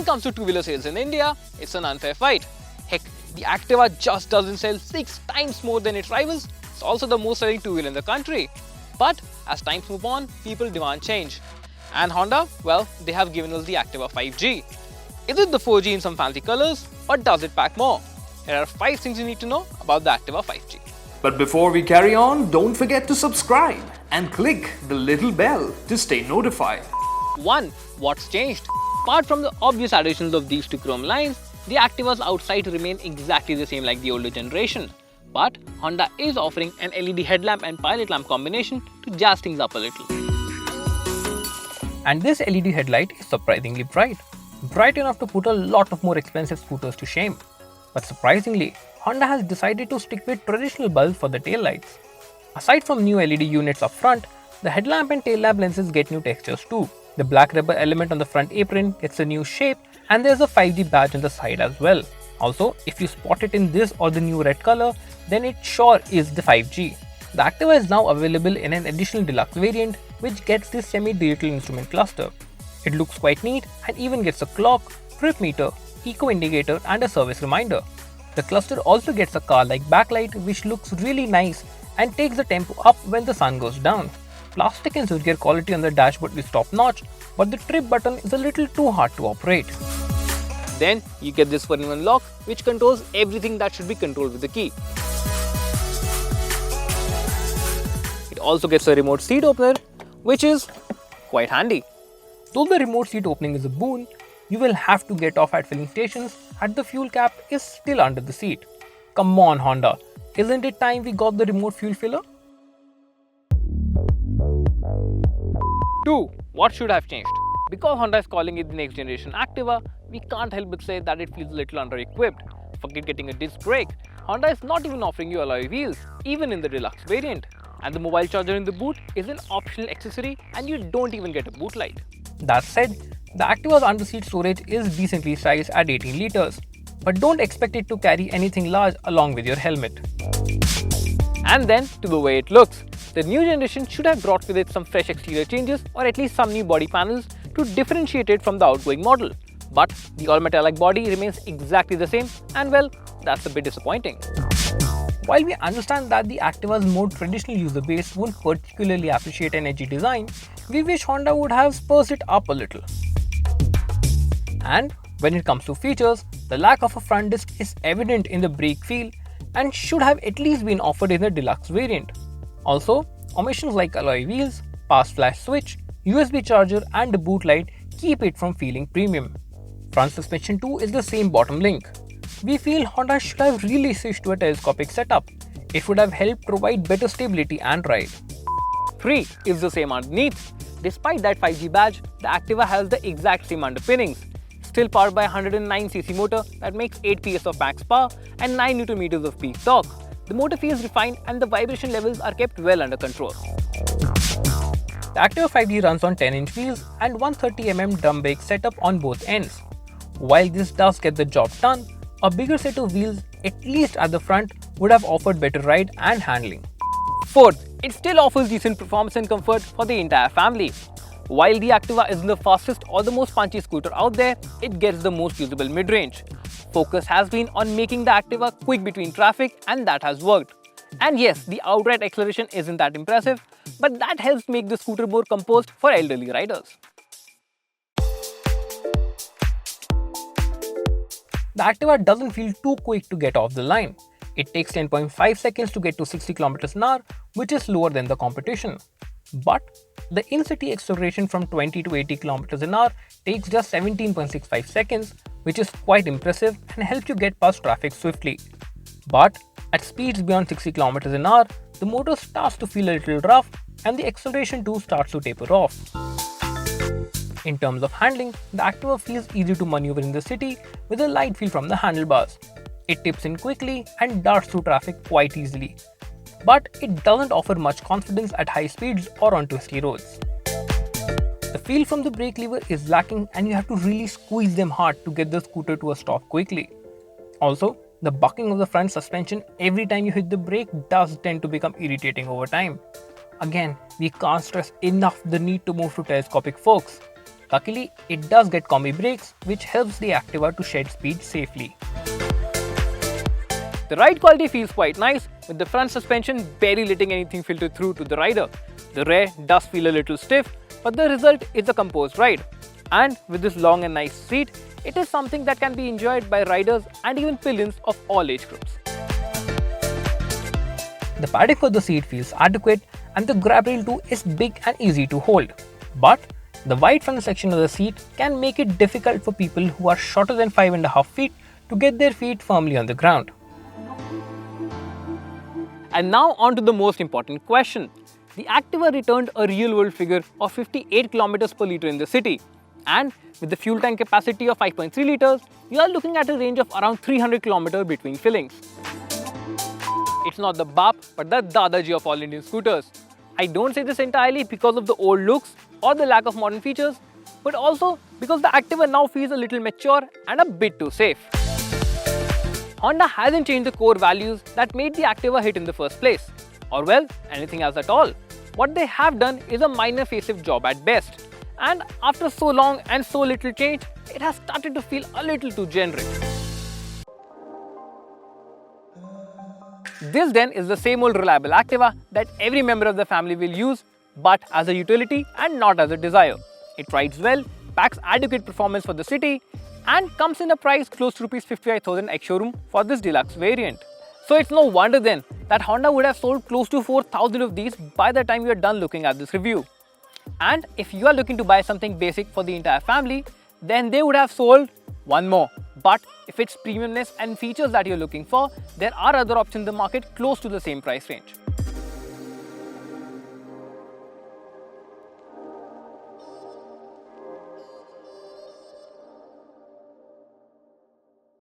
when it comes to two-wheeler sales in India, it's an unfair fight. Heck, the Activa just doesn't sell 6 times more than its rivals. It's also the most selling two-wheeler in the country. But as times move on, people demand change. And Honda, well, they have given us the Activa 5G. Is it the 4G in some fancy colors, or does it pack more? Here are 5 things you need to know about the Activa 5G. But before we carry on, don't forget to subscribe and click the little bell to stay notified. 1. What's changed? Apart from the obvious additions of these two chrome lines, the Activa's outside remain exactly the same like the older generation. But Honda is offering an LED headlamp and pilot lamp combination to jazz things up a little. And this LED headlight is surprisingly bright. Bright enough to put a lot of more expensive scooters to shame. But surprisingly, Honda has decided to stick with traditional bulbs for the taillights. Aside from new LED units up front, the headlamp and tail lamp lenses get new textures too. The black rubber element on the front apron gets a new shape, and there's a 5G badge on the side as well. Also, if you spot it in this or the new red color, then it sure is the 5G. The Activa is now available in an additional deluxe variant which gets this semi-digital instrument cluster. It looks quite neat and even gets a clock, trip meter, eco indicator and a service reminder. The cluster also gets a car-like backlight which looks really nice and takes the tempo up when the sun goes down. Plastic and switchgear quality on the dashboard is top-notch, but the trip button is a little too hard to operate. Then you get this 4-in-1 lock which controls everything that should be controlled with the key. It also gets a remote seat opener, which is quite handy. Though the remote seat opening is a boon, you will have to get off at filling stations as the fuel cap is still under the seat. Come on Honda, isn't it time we got the remote fuel filler? 2. What should have changed? Because Honda is calling it the next generation Activa, we can't help but say that it feels a little under-equipped. Forget getting a disc brake, Honda is not even offering you alloy wheels, even in the deluxe variant. And the mobile charger in the boot is an optional accessory and you don't even get a boot light. That said, the Activa's under-seat storage is decently sized at 18 liters, but don't expect it to carry anything large along with your helmet. And then to the way it looks. The new generation should have brought with it some fresh exterior changes or at least some new body panels to differentiate it from the outgoing model. But the all-metallic body remains exactly the same and well, that's a bit disappointing. While we understand that the Activa's more traditional user base won't particularly appreciate an edgy design, we wish Honda would have spruced it up a little. And when it comes to features, the lack of a front disc is evident in the brake feel and should have at least been offered in the deluxe variant. Also, omissions like alloy wheels, fast flash switch, USB charger and a boot light keep it from feeling premium. Front suspension too is the same bottom link. We feel Honda should have really switched to a telescopic setup. It would have helped provide better stability and ride. 3 is the same underneath. Despite that 5G badge, the Activa has the exact same underpinnings. Still powered by a 109cc motor that makes 8 PS of max power and 9 Nm of peak torque. The motor feels refined and the vibration levels are kept well under control. The Activa 5G runs on 10-inch wheels and 130mm drum brake setup on both ends. While this does get the job done, a bigger set of wheels, at least at the front, would have offered better ride and handling. 4th, it still offers decent performance and comfort for the entire family. While the Activa isn't the fastest or the most punchy scooter out there, it gets the most usable mid-range. Focus has been on making the Activa quick between traffic and that has worked. And yes, the outright acceleration isn't that impressive, but that helps make the scooter more composed for elderly riders. The Activa doesn't feel too quick to get off the line. It takes 10.5 seconds to get to 60 km/h, which is slower than the competition. But the in-city acceleration from 20 to 80 km/h takes just 17.65 seconds, which is quite impressive and helps you get past traffic swiftly. But at speeds beyond 60 km/h, the motor starts to feel a little rough and the acceleration too starts to taper off. In terms of handling, the Activa feels easy to maneuver in the city with a light feel from the handlebars. It tips in quickly and darts through traffic quite easily. But it doesn't offer much confidence at high speeds or on twisty roads. The feel from the brake lever is lacking and you have to really squeeze them hard to get the scooter to a stop quickly. Also, the bucking of the front suspension every time you hit the brake does tend to become irritating over time. Again, we can't stress enough the need to move to telescopic forks. Luckily, it does get combi brakes, which helps the Activa to shed speed safely. The ride quality feels quite nice, with the front suspension barely letting anything filter through to the rider. The rear does feel a little stiff, but the result is a composed ride. And with this long and nice seat, it is something that can be enjoyed by riders and even pillions of all age groups. The padding for the seat feels adequate and the grab rail too is big and easy to hold. But the wide front section of the seat can make it difficult for people who are shorter than 5.5 feet to get their feet firmly on the ground. And now on to the most important question. The Activa returned a real-world figure of 58 km per litre in the city. And with the fuel tank capacity of 5.3 litres, you are looking at a range of around 300 km between fillings. It's not the BAP, but the Dadaji of all Indian scooters. I don't say this entirely because of the old looks or the lack of modern features, but also because the Activa now feels a little mature and a bit too safe. Honda hasn't changed the core values that made the Activa hit in the first place, or well, anything else at all. What they have done is a minor facelift job at best, and after so long and so little change, it has started to feel a little too generic. This then is the same old reliable Activa that every member of the family will use, but as a utility and not as a desire. It rides well, packs adequate performance for the city, and comes in a price close to Rs 55,000 ex-showroom for this deluxe variant. So it's no wonder then that Honda would have sold close to 4,000 of these by the time you are done looking at this review. And if you are looking to buy something basic for the entire family, then they would have sold one more. But if it's premiumness and features that you're looking for, there are other options in the market close to the same price range.